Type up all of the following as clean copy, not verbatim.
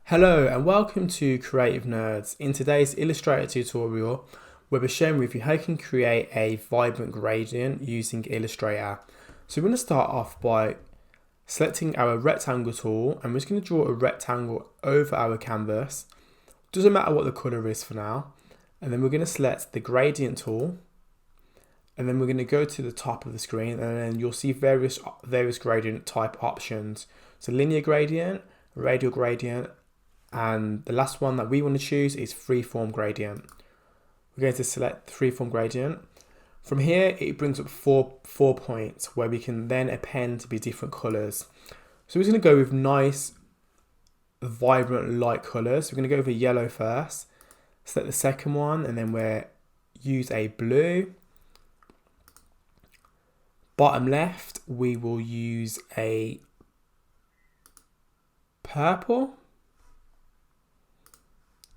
Hello and welcome to Creative Nerds. In today's Illustrator tutorial, we'll be sharing with you how you can create a vibrant gradient using Illustrator. So we're going to start off by selecting our rectangle tool, and we're just going to draw a rectangle over our canvas. Doesn't matter what the colour is for now. And then we're going to select the gradient tool, and then we're going to go to the top of the screen, and then you'll see various gradient type options. So linear gradient, radial gradient, and the last one that we want to choose is freeform gradient. We're going to select freeform gradient. From here, it brings up four points where we can then append to be different colors. So we're going to go with nice, vibrant, light colors. We're going to go with yellow first. Select the second one, and then we'll use a blue. Bottom left, we will use a purple.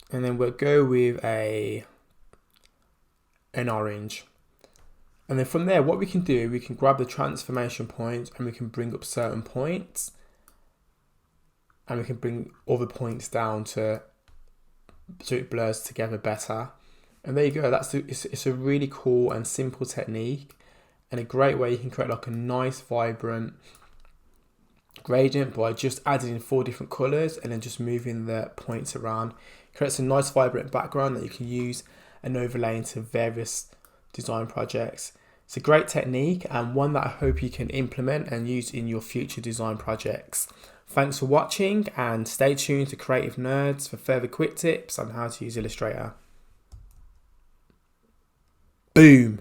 And then we'll go with an orange. And then from there, what we can do, we can grab the transformation point and we can bring up certain points. And we can bring other points down so it blurs together better. And there you go. It's a really cool and simple technique, and a great way you can create like a nice, vibrant gradient by just adding in 4 different colors and then just moving the points around. It creates a nice vibrant background that you can use and overlay into various design projects. It's a great technique and one that I hope you can implement and use in your future design projects. Thanks for watching, and stay tuned to Creative Nerds for further quick tips on how to use Illustrator. Boom!